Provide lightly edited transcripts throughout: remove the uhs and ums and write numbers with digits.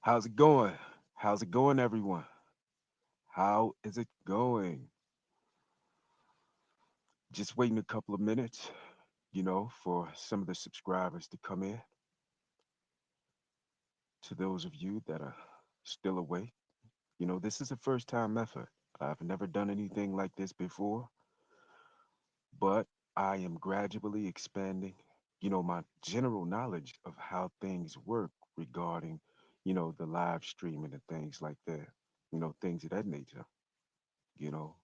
How's it going? How's it going, everyone? How is it going? Just waiting a couple of minutes, for some of the subscribers to come in. To those of you that are still awake, this is a first time effort. I've never done anything like this before, but I am gradually expanding, my general knowledge of how things work regarding, the live streaming and things like that, things of that nature. You know,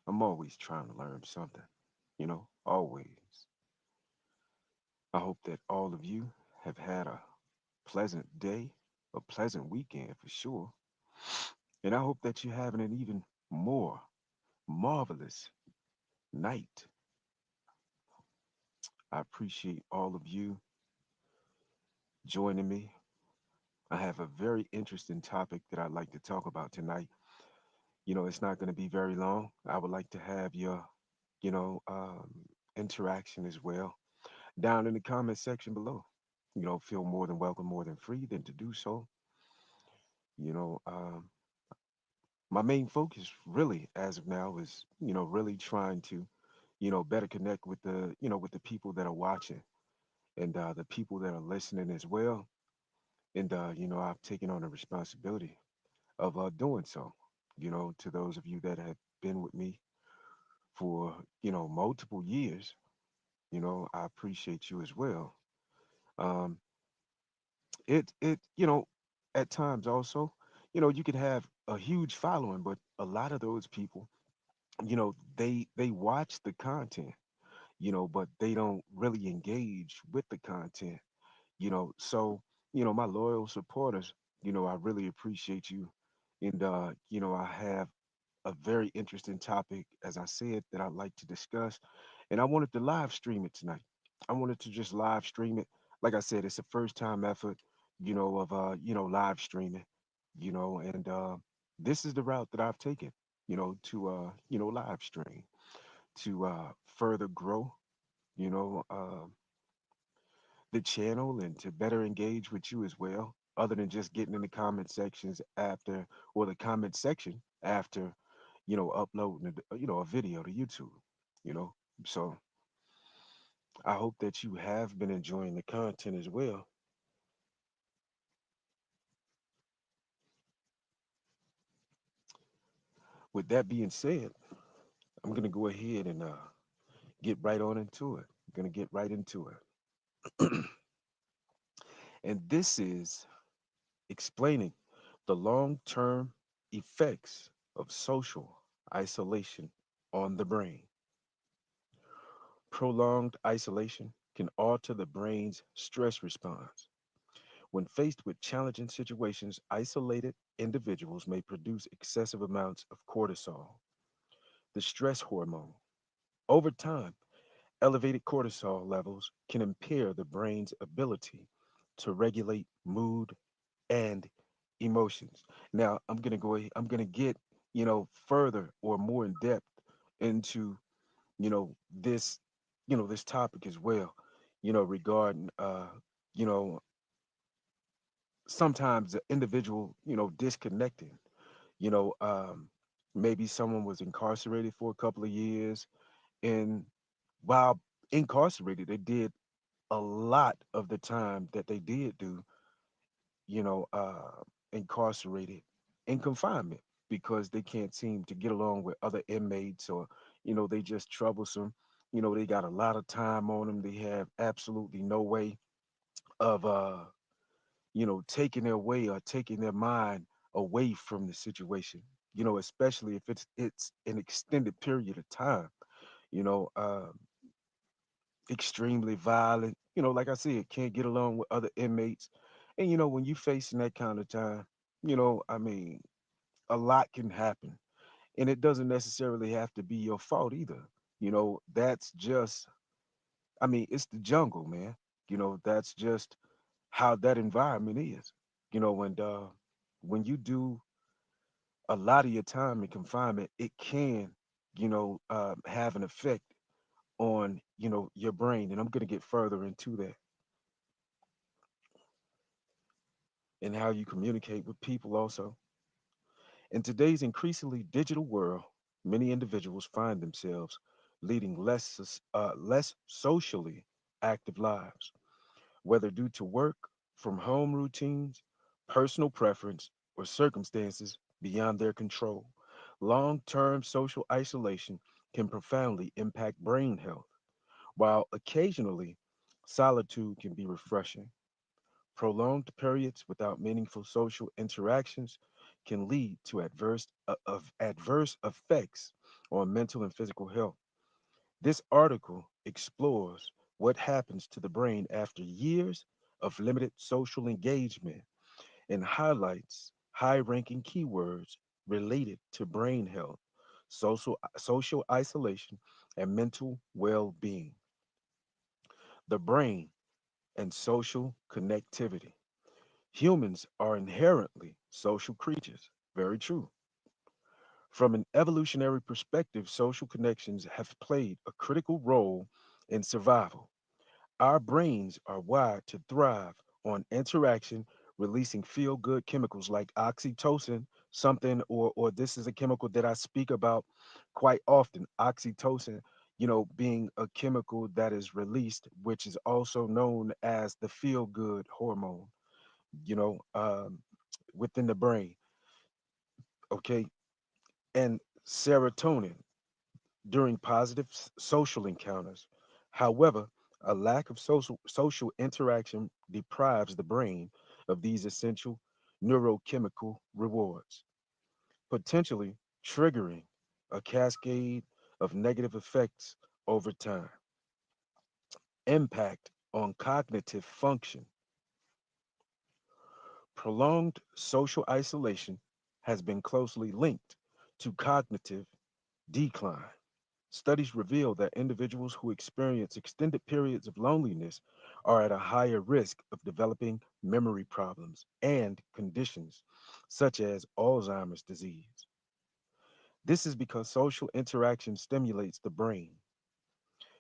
I'm always trying to learn something, always. I hope that all of you have had a pleasant day, a pleasant weekend for sure. And I hope that you're having an even more marvelous night. I appreciate all of you joining me. I have a very interesting topic that I'd like to talk about tonight. It's not going to be very long. I would like to have your, you know, um, interaction as well down in the comment section below. Feel more than welcome, more than free than to do so. You know, um, my main focus really as of now is, really trying to, better connect with with the people that are watching and the people that are listening as well. And, I've taken on the responsibility of doing so, to those of you that have been with me for, multiple years, I appreciate you as well. Um, at times also, you could have a huge following, but a lot of those people, they watch the content, but they don't really engage with the content, So, my loyal supporters, I really appreciate you. And I have a very interesting topic, as I said, that I'd like to discuss. And I wanted to live stream it tonight. I wanted to just live stream it. Like I said, it's a first time effort, of live streaming, and this is the route that I've taken, to live stream, to further grow, you know, uh, the channel and to better engage with you as well, other than just getting in the comment sections after or the comment section after, uploading a video to YouTube, you know. So I hope that you have been enjoying the content as well. With that being said, I'm gonna go ahead and get right on into it. I'm gonna get right into it. And this is explaining the long-term effects of social isolation on the brain. Prolonged isolation can alter the brain's stress response. When faced with challenging situations, isolated individuals may produce excessive amounts of cortisol, the stress hormone. Over time, elevated cortisol levels can impair the brain's ability to regulate mood and emotions. Now, I'm going to get, further or more in depth into this this topic as well, regarding you know sometimes the individual, disconnecting, you know um maybe someone was incarcerated for a couple of years, and while incarcerated they did a lot of the time that they did do, you know uh incarcerated in confinement, because they can't seem to get along with other inmates, or they just troublesome. They got a lot of time on them. They have absolutely no way of taking their way or taking their mind away from the situation, especially if it's an extended period of time, you know extremely violent, like I said, can't get along with other inmates. And when you facing that kind of time, I mean, a lot can happen, and it doesn't necessarily have to be your fault either. That's just, I mean, it's the jungle, man. That's just how that environment is. And when you do a lot of your time in confinement, it can, have an effect on, your brain. And I'm going to get further into that. and how you communicate with people also. In today's increasingly digital world, many individuals find themselves leading less socially active lives, whether due to work, from home routines, personal preference, or circumstances beyond their control. Long term social isolation can profoundly impact brain health, while occasionally solitude can be refreshing. Prolonged periods without meaningful social interactions can lead to adverse effects on mental and physical health. This article explores what happens to the brain after years of limited social engagement and highlights high-ranking keywords related to brain health, social isolation, and mental well-being. The brain and social connectivity. Humans are inherently social creatures. Very true. From an evolutionary perspective, social connections have played a critical role in survival. Our brains are wired to thrive on interaction, releasing feel good chemicals like oxytocin, something, or this is a chemical that I speak about quite often. Oxytocin, being a chemical that is released, which is also known as the feel good hormone, you know, um, within the brain. Okay. And serotonin during positive social encounters. However, a lack of social interaction deprives the brain of these essential neurochemical rewards, potentially triggering a cascade of negative effects over time. Impact on cognitive function. Prolonged social isolation has been closely linked to cognitive decline. Studies reveal that individuals who experience extended periods of loneliness are at a higher risk of developing memory problems and conditions such as Alzheimer's disease. This is because social interaction stimulates the brain,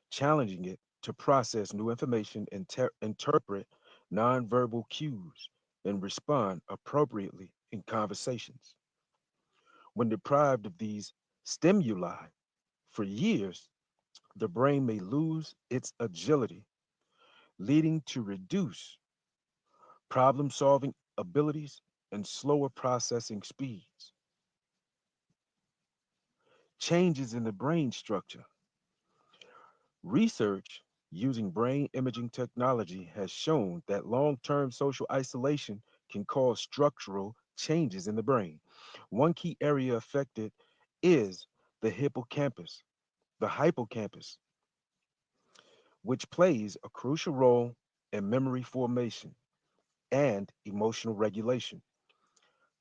challenging it to process new information and interpret nonverbal cues and respond appropriately in conversations. When deprived of these stimuli for years, the brain may lose its agility, leading to reduced problem solving abilities and slower processing speeds. Changes in the brain structure. Research using brain imaging technology has shown that long term social isolation can cause structural changes in the brain. One key area affected is the hippocampus, the hippocampus, which plays a crucial role in memory formation and emotional regulation.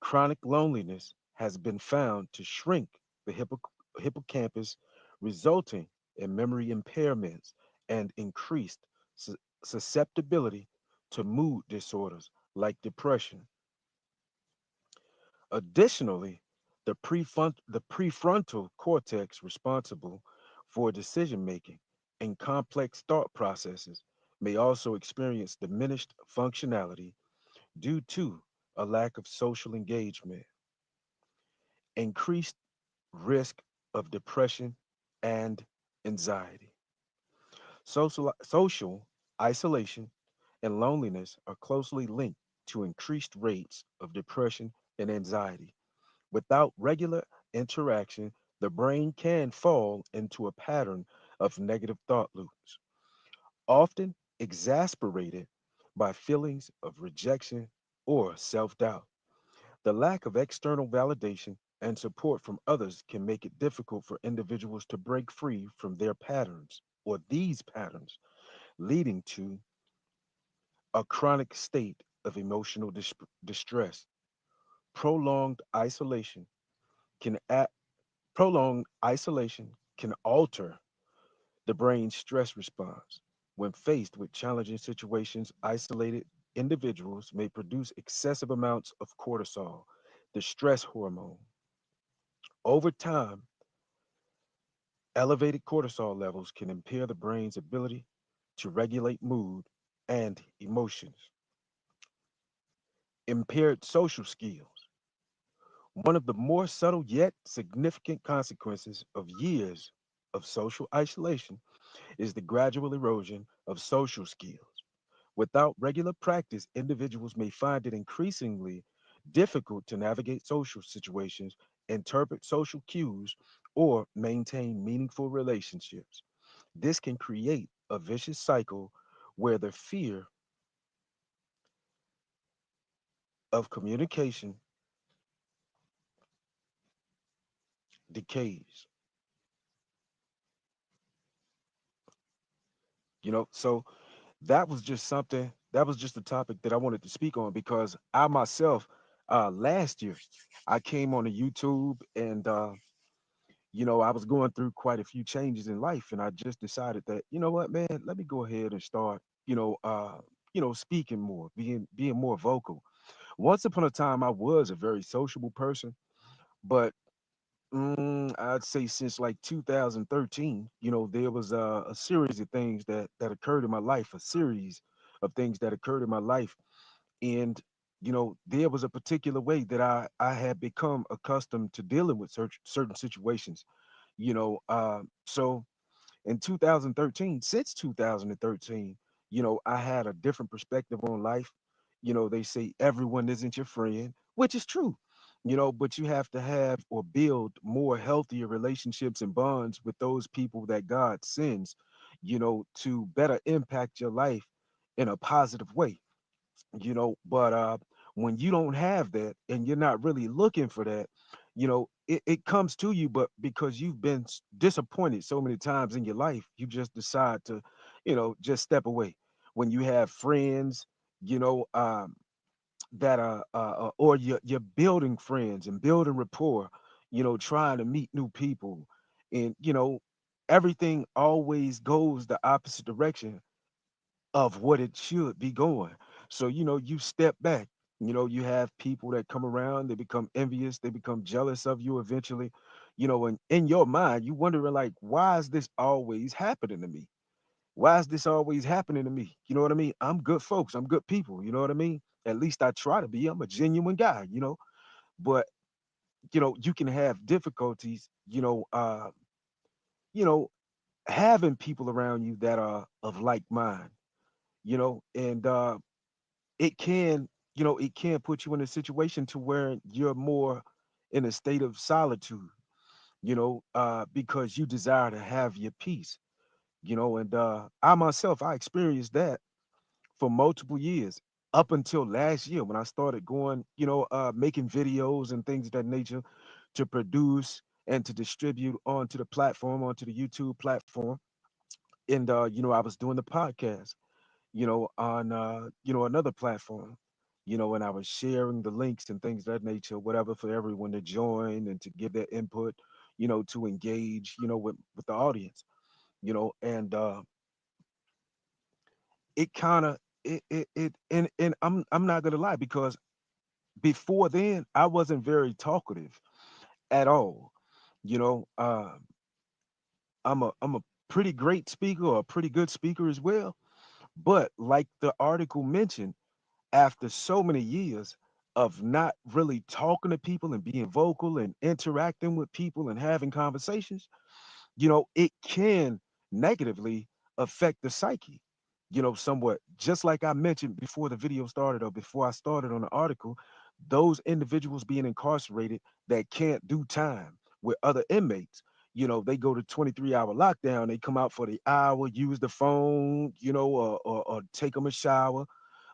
Chronic loneliness has been found to shrink the hippocampus, resulting in memory impairments and increased su- susceptibility to mood disorders like depression. Additionally, the prefrontal cortex, responsible for decision making and complex thought processes, may also experience diminished functionality due to a lack of social engagement, increased risk of depression and anxiety. Social isolation and loneliness are closely linked to increased rates of depression and anxiety. Without regular interaction, the brain can fall into a pattern of negative thought loops, often exasperated by feelings of rejection or self doubt. The lack of external validation and support from others can make it difficult for individuals to break free from their patterns or these patterns, leading to a chronic state of emotional distress. Prolonged isolation can a- prolonged isolation can alter the brain's stress response. When faced with challenging situations, isolated individuals may produce excessive amounts of cortisol, the stress hormone. Over time, elevated cortisol levels can impair the brain's ability to regulate mood and emotions. Impaired social skills. One of the more subtle yet significant consequences of years of social isolation is the gradual erosion of social skills. Without regular practice, individuals may find it increasingly difficult to navigate social situations, interpret social cues, or maintain meaningful relationships. This can create a vicious cycle where the fear of communication decays. So that was just a topic that I wanted to speak on because I myself, last year, I came on to YouTube and I was going through quite a few changes in life, and I just decided that, you know what, man, let me go ahead and start, speaking more, being more vocal. Once upon a time, I was a very sociable person, but I'd say since like 2013, there was a series of things that occurred in my life, a series of things that occurred in my life, and there was a particular way that I had become accustomed to dealing with certain situations. So in 2013, since 2013, I had a different perspective on life. They say everyone isn't your friend, which is true, but you have to have or build more healthier relationships and bonds with those people that God sends, to better impact your life in a positive way. But when you don't have that and you're not really looking for that, it comes to you, but because you've been disappointed so many times in your life, you just decide to, just step away. When you have friends, you know that or you're building friends and building rapport, trying to meet new people, and everything always goes the opposite direction of what it should be going. So, you step back. You have people that come around, they become envious, they become jealous of you eventually. And in your mind, you wondering like, why is this always happening to me? Why is this always happening to me? You know what I mean? I'm good folks, I'm good people, you know what I mean? At least I try to be. I'm a genuine guy. But you can have difficulties, you know, having people around you that are of like mind, and it can it can put you in a situation to where you're more in a state of solitude, because you desire to have your peace, and I myself, I experienced that for multiple years up until last year when I started going, making videos and things of that nature to produce and to distribute onto the platform, onto the YouTube platform. And I was doing the podcast, on another platform, and I was sharing the links and things of that nature, whatever, for everyone to join and to give their input, to engage, with the audience, and it kind of and I'm not gonna lie, because before then I wasn't very talkative at all. You know, I'm a pretty great speaker, or a pretty good speaker as well. But like the article mentioned, after so many years of not really talking to people and being vocal and interacting with people and having conversations, it can negatively affect the psyche, somewhat. Just like I mentioned before the video started, or before I started on the article, those individuals being incarcerated that can't do time with other inmates. They go to 23-hour lockdown, they come out for the hour, use the phone, or take them a shower,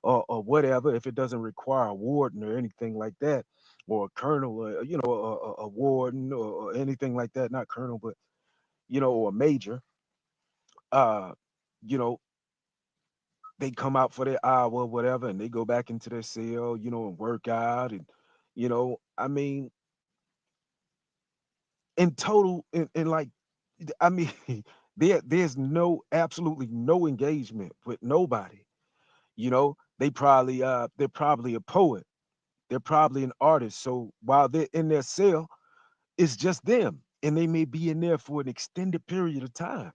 or whatever, if it doesn't require a warden or anything like that, or a colonel, a warden, or anything like that, not colonel, but or a major, uh, you know, they come out for their hour or whatever, and they go back into their cell, and work out, and I mean, in total, in like, I mean, there's no absolutely no engagement with nobody. They're probably a poet, they're probably an artist. So while they're in their cell, it's just them, and they may be in there for an extended period of time,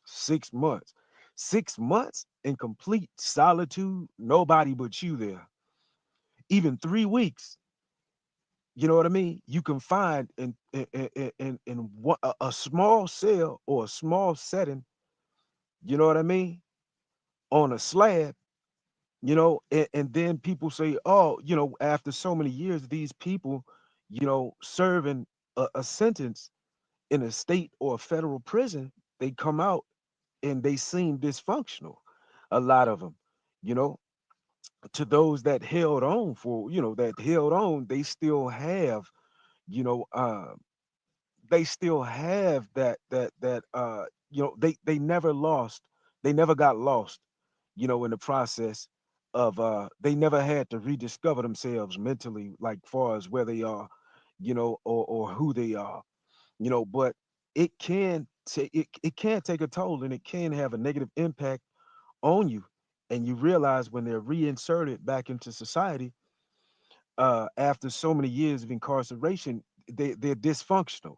6 months in complete solitude, nobody but you there, even 3 weeks. You know what I mean? You can find in a small cell or a small setting. You know what I mean? On a slab. And then people say, oh, after so many years, these people, serving a sentence in a state or a federal prison, they come out and they seem dysfunctional. A lot of them, you know, to those that held on that held on, you know, uh, they still have they never lost, they never got lost, in the process of they never had to rediscover themselves mentally, like far as where they are, or who they are, but it can take a toll, and it can have a negative impact on you. And you realize when they're reinserted back into society, after so many years of incarceration, they're dysfunctional,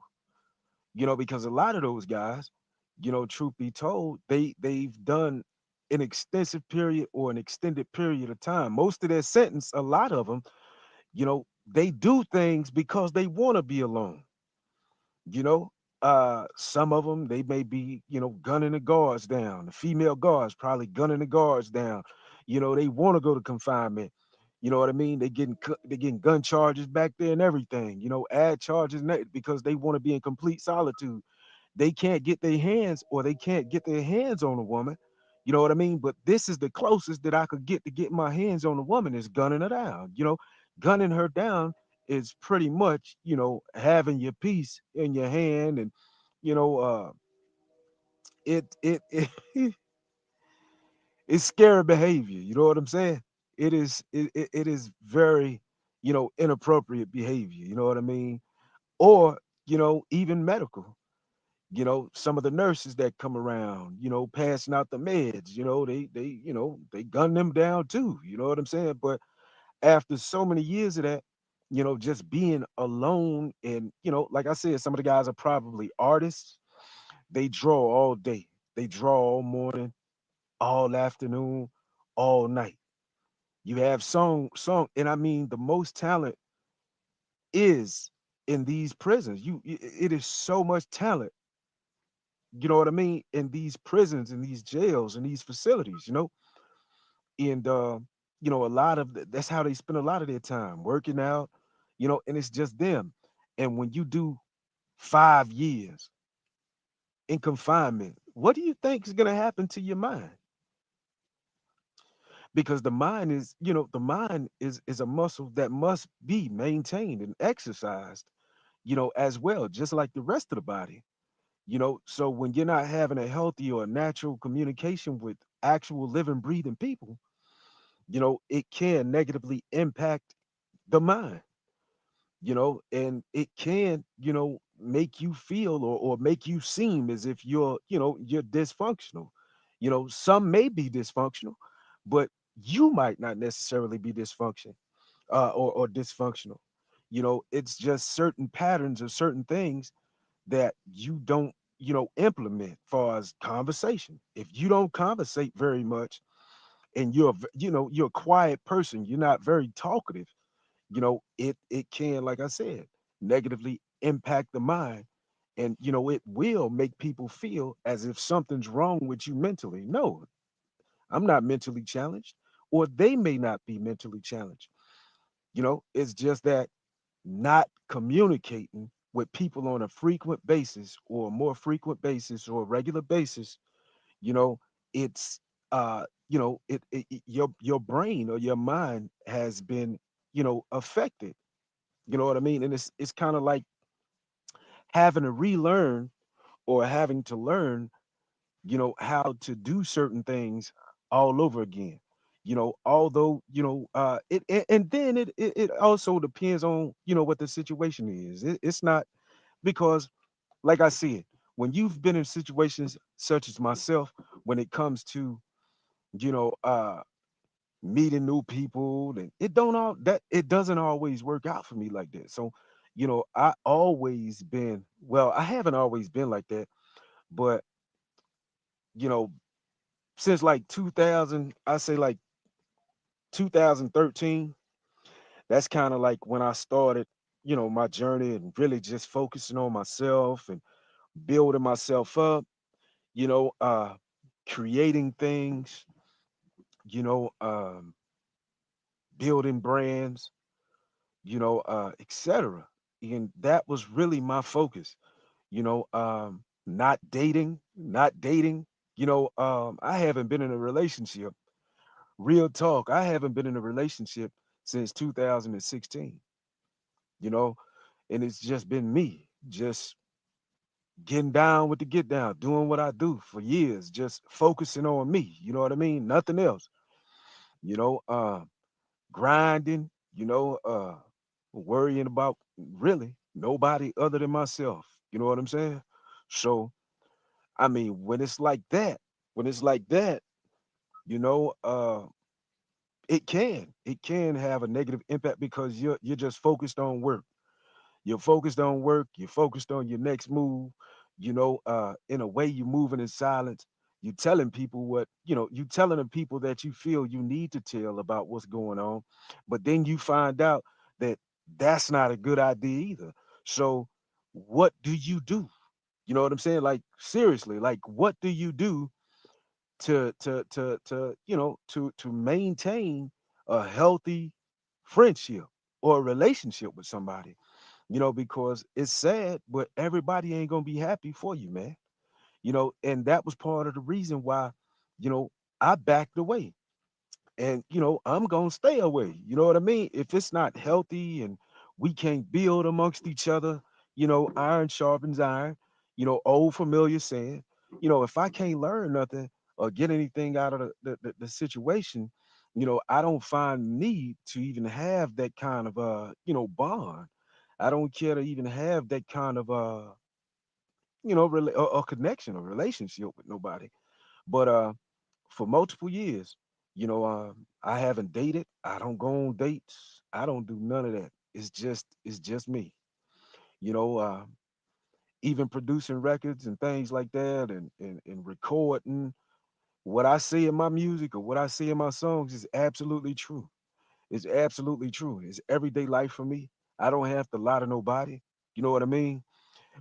because a lot of those guys, truth be told, they've done an extensive period or an extended period of time. Most of their sentence, a lot of them, they do things because they want to be alone. you know some of them, they may be, gunning the guards down, the female guards probably gunning the guards down. They want to go to confinement. You know what I mean? They getting gun charges back there and everything, add charges because they want to be in complete solitude. They can't get their hands, or they can't get their hands on a woman. You know what I mean? But this is the closest that I could get to get my hands on a woman, is gunning her down. Gunning her down is pretty much, having your piece in your hand. And you know, it it's scary behavior. You know what I'm saying? It is very, inappropriate behavior. You know what I mean? Or, even medical. Some of the nurses that come around, passing out the meds, they gun them down too. You know what I'm saying? But after so many years of that, just being alone, and, like I said, some of the guys are probably artists. They draw all day, they draw all morning, all afternoon, all night. You have and I mean, the most talent is in these prisons. It is so much talent, you know what I mean, in these prisons, in these jails, in these facilities, and a lot of that's how they spend a lot of their time working out, and it's just them. And when you do 5 years in confinement, what do you think is going to happen to your mind? Because the mind is a muscle that must be maintained and exercised, as well, just like the rest of the body. So when you're not having a healthy or natural communication with actual living, breathing people, it can negatively impact the mind, and it can, make you feel, or make you seem as if you're dysfunctional. Some may be dysfunctional, but you might not necessarily be or dysfunctional. It's just certain patterns or certain things that you don't, implement. Far as conversation, if you don't conversate very much, and you're a quiet person, you're not very talkative, it can, like I said, negatively impact the mind. And it will make people feel as if something's wrong with you mentally. No, I'm not mentally challenged, or they may not be mentally challenged. It's just that not communicating with people on a frequent basis, or a more frequent basis, or a regular basis, you know it's your brain or your mind has been, affected. You know what I mean? And it's kind of like having to relearn, or having to learn, how to do certain things all over again. Although, and then it also depends on, what the situation is. It's not, because, like I said, when you've been in situations such as myself, when it comes to, you know, uh meeting new people, and it doesn't always work out for me like that. So, I haven't always been like that, but, you know, since like 2000, I say like 2013, That's kind of like when I started, my journey and really just focusing on myself and building myself up, you know, uh, creating things, you know, um, building brands, etc. And that was really my focus, not dating. I haven't been in a relationship. Real talk, I haven't been in a relationship since 2016, you know, and it's just been me, just getting down with the get down, doing what I do for years, just focusing on me. You know what I mean? Nothing else. You know, grinding. Worrying about really nobody other than myself. You know what I'm saying? So, I mean, when it's like that, you know, it can have a negative impact because you're just focused on work. You're focused on work. You're focused on your next move. In a way, you're moving in silence. You're telling people you telling the people that you feel you need to tell about what's going on. But then you find out that that's not a good idea either. So, what do you do? You know what I'm saying? Like, seriously, like, what do you do to maintain a healthy friendship or a relationship with somebody? Because it's sad, but everybody ain't gonna be happy for you, man. And that was part of the reason why, you know, I backed away. And I'm gonna stay away. You know what I mean? If it's not healthy and we can't build amongst each other, iron sharpens iron, old familiar saying. If I can't learn nothing or get anything out of the situation, I don't find need to even have that kind of bond. I don't care to even have that kind of a connection or relationship with nobody. But for multiple years, I haven't dated. I don't go on dates. I don't do none of that. It's just me. You know, uh, Even producing records and things like that, and recording what I say in my music or what I say in my songs is absolutely true. It's absolutely true. It's everyday life for me. I don't have to lie to nobody. You know what I mean?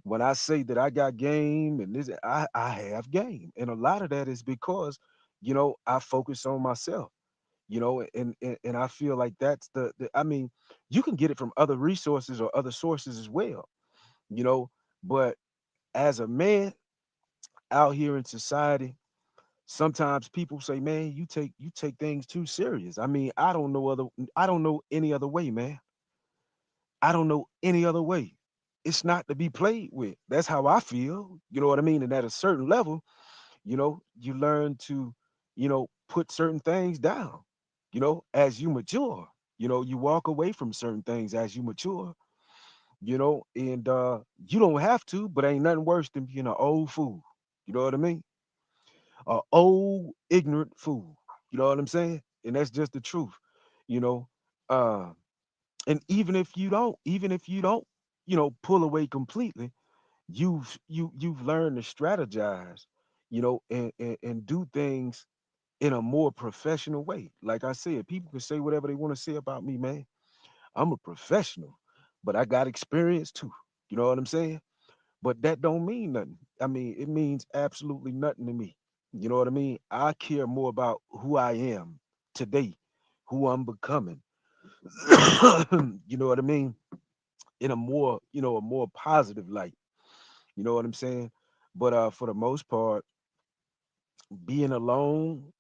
When I say that I got game and this, I have game, and a lot of that is because I focus on myself. And I feel like that's the I mean, you can get it from other resources or other sources as well. You know, but as a man out here in society, sometimes people say, "Man, you take things too serious." I mean, I don't know any other way, man. I don't know any other way. It's not to be played with. That's how I feel. You know what I mean? And at a certain level, you learn to, put certain things down, as you mature. You walk away from certain things as you mature, and you don't have to, but ain't nothing worse than being an old fool. You know what I mean? A old ignorant fool. You know what I'm saying? And that's just the truth. You know, uh, and even if you don't, pull away completely, you've learned to strategize, and do things in a more professional way. Like I said, people can say whatever they want to say about me, man. I'm a professional, but I got experience too. You know what I'm saying? But that don't mean nothing. I mean, it means absolutely nothing to me. You know what I mean? I care more about who I am today, who I'm becoming. You know what I mean? In a more positive light. You know what I'm saying? But for the most part, being alone,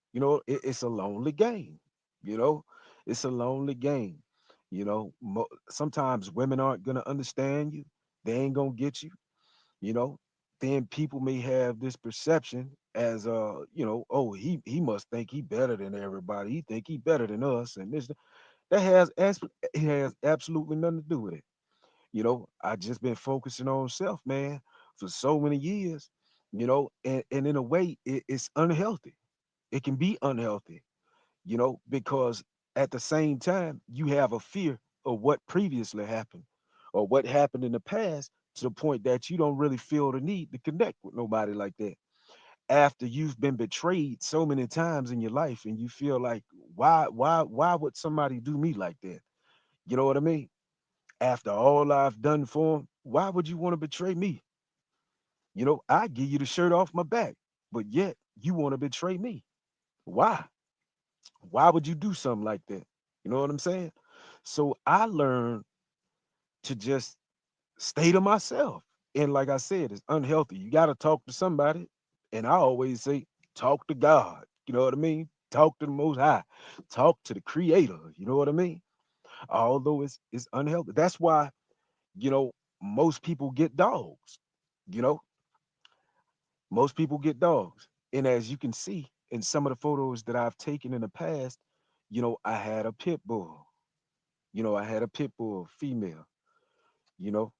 it's a lonely game. You know, it's a lonely game. Sometimes women aren't gonna understand you. They ain't gonna get you. You know, then people may have this perception as oh, he must think he better than everybody. He think he better than us, and this that it has absolutely nothing to do with it. I just been focusing on self, man, for so many years. And in a way, it's unhealthy. It can be unhealthy, because at the same time, you have a fear of what previously happened or what happened in the past to the point that you don't really feel the need to connect with nobody like that. After you've been betrayed so many times in your life and you feel like, why would somebody do me like that? You know what I mean? After all I've done for him, why would you want to betray me? I give you the shirt off my back, but yet you want to betray me. Why? Why would you do something like that? You know what I'm saying? So I learned to just stay to myself. And like I said, it's unhealthy. You got to talk to somebody. And I always say, talk to God. You know what I mean? Talk to the Most High. Talk to the Creator. You know what I mean? Although it's unhealthy. That's why, you know, most people get dogs. You know, most people get dogs. And as you can see in some of the photos that I've taken in the past, I had a pit bull. I had a pit bull female, you know,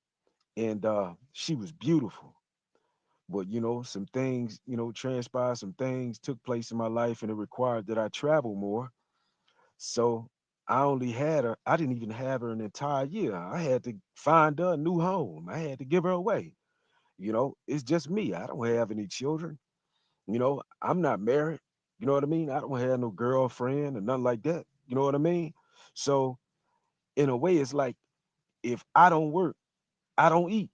and she was beautiful. But some things, transpired, some things took place in my life, and it required that I travel more. So I only had her, I didn't even have her an entire year. I had to find her a new home. I had to give her away. It's just me. I don't have any children. I'm not married. You know what I mean? I don't have no girlfriend or nothing like that. You know what I mean? So in a way, it's like if I don't work, I don't eat.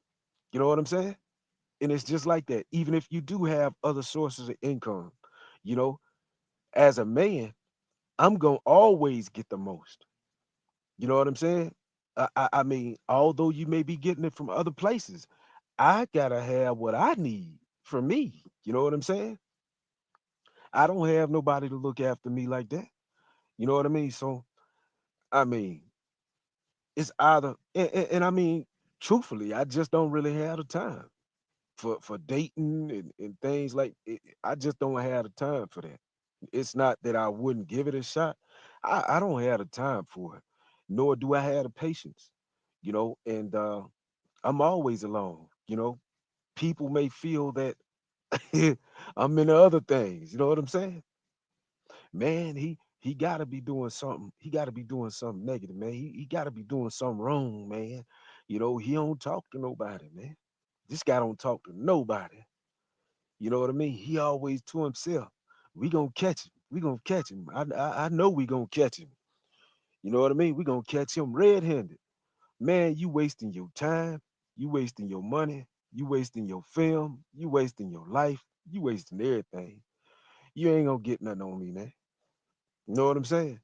You know what I'm saying? And it's just like that. Even if you do have other sources of income, you know, as a man, I'm gonna always get the most. You know what I'm saying? I mean, although you may be getting it from other places, I gotta have what I need for me. You know what I'm saying? I don't have nobody to look after me like that. You know what I mean? So I mean, it's either and I mean, truthfully, I just don't really have the time for dating and things like I just don't have the time for that. It's not that I wouldn't give it a shot. I don't have the time for it, nor do I have the patience. And I'm always alone. People may feel that I'm into other things. You know what I'm saying? Man, he gotta be doing something. He gotta be doing something negative, man. He gotta be doing something wrong, man. He don't talk to nobody, man. This guy don't talk to nobody. You know what I mean? He always to himself. We gonna catch him. We gonna catch him. I know we gonna catch him. You know what I mean? We gonna catch him red-handed. Man, you wasting your time. You wasting your money. You wasting your film. You wasting your life. You wasting everything. You ain't gonna get nothing on me, man. You know what I'm saying?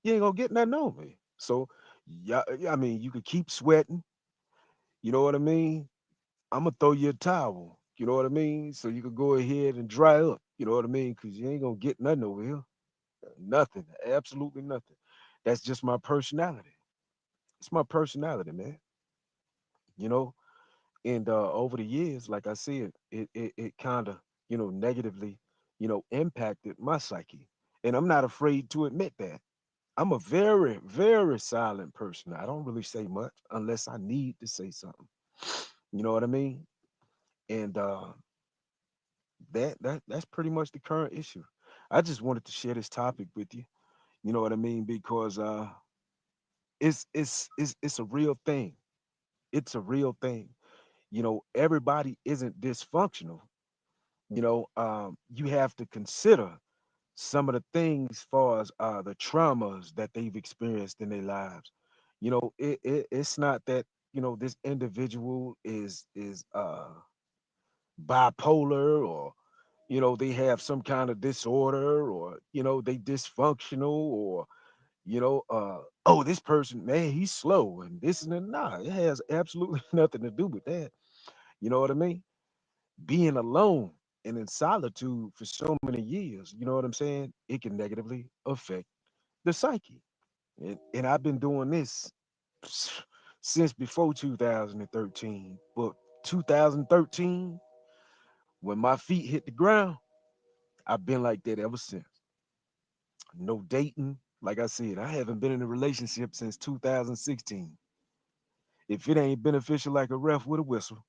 You ain't gonna get nothing on me. So, yeah, I mean, you could keep sweating. You know what I mean? I'm gonna throw you a towel. You know what I mean? So you could go ahead and dry up. You know what I mean? Because you ain't gonna get nothing over here. Nothing. Absolutely nothing. That's just my personality. It's my personality, man. You know. And over the years, like I said, it kind of negatively impacted my psyche. And I'm not afraid to admit that. I'm a very, very silent person. I don't really say much unless I need to say something. You know what I mean? And that's pretty much the current issue. I just wanted to share this topic with you. You know what I mean? Because it's a real thing. It's a real thing. Everybody isn't dysfunctional. You have to consider some of the things as far as the traumas that they've experienced in their lives. It's not that this individual is bipolar, or they have some kind of disorder, or they dysfunctional, or oh, this person, man, he's slow and this and that. Nah, it has absolutely nothing to do with that. You know what I mean? Being alone and in solitude for so many years, you know what I'm saying? It can negatively affect the psyche. And I've been doing this since before 2013. But 2013, when my feet hit the ground, I've been like that ever since. No dating. Like I said, I haven't been in a relationship since 2016. If it ain't beneficial like a ref with a whistle,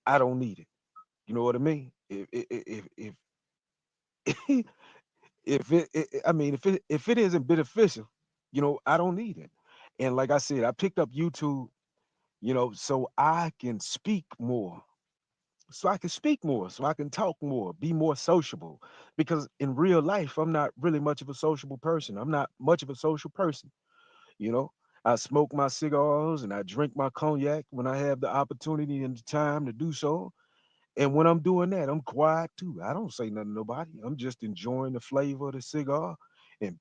I don't need it. You know what I mean? If I mean, if it isn't beneficial, I don't need it. And like I said, I picked up YouTube, so I can speak more, so I can speak more, so I can talk more, be more sociable. Because in real life, I'm not really much of a sociable person. I'm not much of a social person. You know, I smoke my cigars and I drink my cognac when I have the opportunity and the time to do so. And when I'm doing that, I'm quiet too. I don't say nothing to nobody. I'm just enjoying the flavor of the cigar and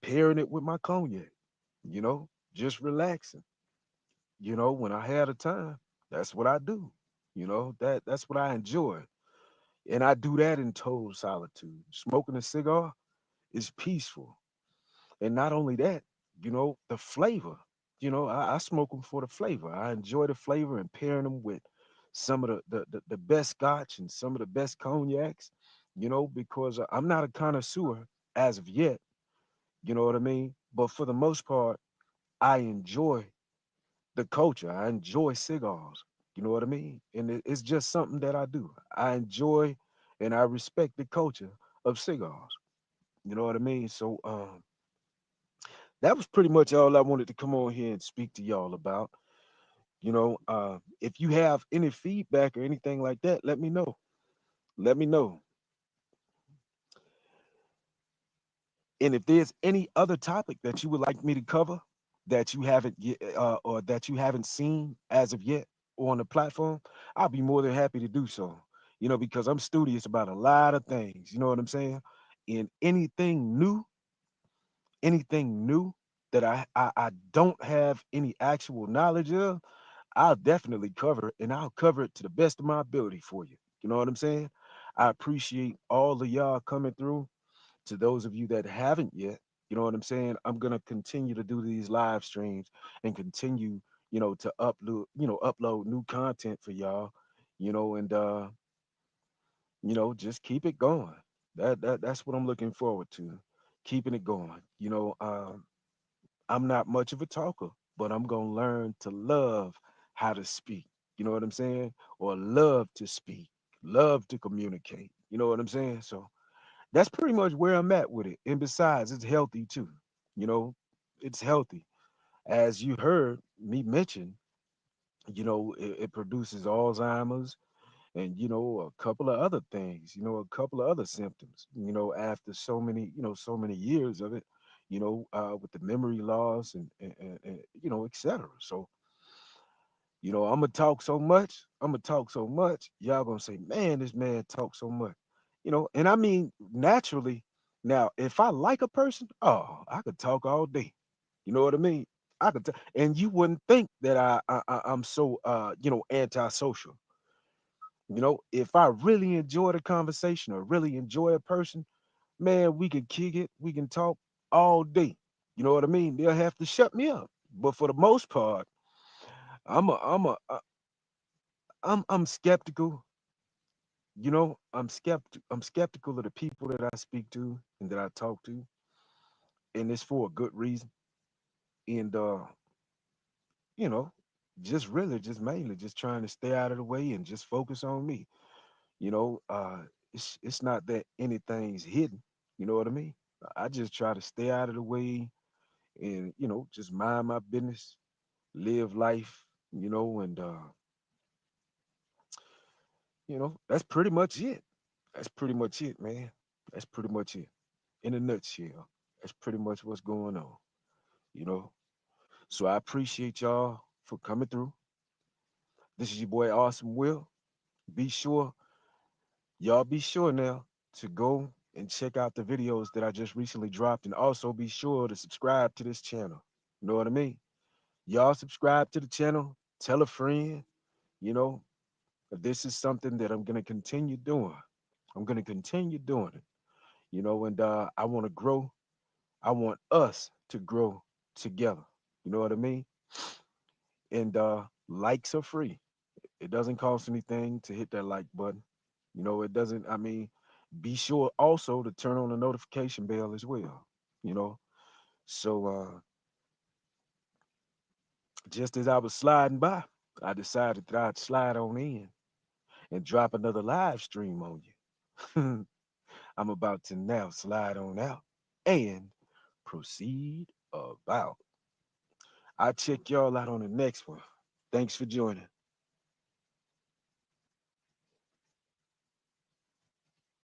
pairing it with my cognac, you know, just relaxing. When I had a time, that's what I do. That's what I enjoy. And I do that in total solitude. Smoking a cigar is peaceful. And not only that, the flavor. I smoke them for the flavor. I enjoy the flavor and pairing them with some of the best scotch and some of the best cognacs, because I'm not a connoisseur as of yet, you know what I mean? But for the most part, I enjoy the culture. I enjoy cigars, you know what I mean? And it's just something that I do. I enjoy and I respect the culture of cigars, you know what I mean? So, that was pretty much all I wanted to come on here and speak to y'all about. If you have any feedback or anything like that, let me know. Let me know. And if there's any other topic that you would like me to cover that you haven't yet, or that you haven't seen as of yet on the platform, I'll be more than happy to do so. Because I'm studious about a lot of things. You know what I'm saying? And anything new that I don't have any actual knowledge of, I'll definitely cover it, and I'll cover it to the best of my ability for you. You know what I'm saying? I appreciate all of y'all coming through. To those of you that haven't yet, you know what I'm saying? I'm gonna continue to do these live streams and continue, to upload new content for y'all, and just keep it going. That's what I'm looking forward to. Keeping it going. I'm not much of a talker, but I'm gonna learn to love how to speak. You know what I'm saying? Or love to speak, love to communicate. You know what I'm saying? So that's pretty much where I'm at with it. And besides, it's healthy too. You know, it's healthy. As you heard me mention, it produces Alzheimer's and, a couple of other things, a couple of other symptoms, after so many years of it, with the memory loss and et cetera. So, I'm gonna talk so much. I'm gonna talk so much. Y'all gonna say, man, this man talks so much. And I mean naturally. Now, if I like a person, oh, I could talk all day. You know what I mean? I could, and you wouldn't think that I'm so antisocial. If I really enjoy the conversation or really enjoy a person, man, we can kick it, we can talk all day. You know what I mean? They'll have to shut me up. But for the most part, I'm skeptical. I'm skeptical of the people that I speak to and that I talk to, and it's for a good reason. And you know, just really, just mainly, just trying to stay out of the way and just focus on me. You know, uh, it's not that anything's hidden. You know what I mean? I just try to stay out of the way and just mind my business, live life. And that's pretty much it. That's pretty much it, man. That's pretty much it. In a nutshell, that's pretty much what's going on, you know. So I appreciate y'all for coming through. This is your boy Awesome Will. Be sure, y'all be sure now to go and check out the videos that I just recently dropped, and also be sure to subscribe to this channel. You know what I mean? Y'all subscribe to the channel, tell a friend, you know, this is something that I'm gonna continue doing. I'm gonna continue doing it, and I want to grow. I want us to grow together. You know what I mean? And likes are free. It doesn't cost anything to hit that like button. It doesn't, I mean, be sure also to turn on the notification bell as well. You know, so just as I was sliding by, I decided that I'd slide on in and drop another live stream on you. I'm about to now slide on out and proceed about. I'll check y'all out on the next one. Thanks for joining.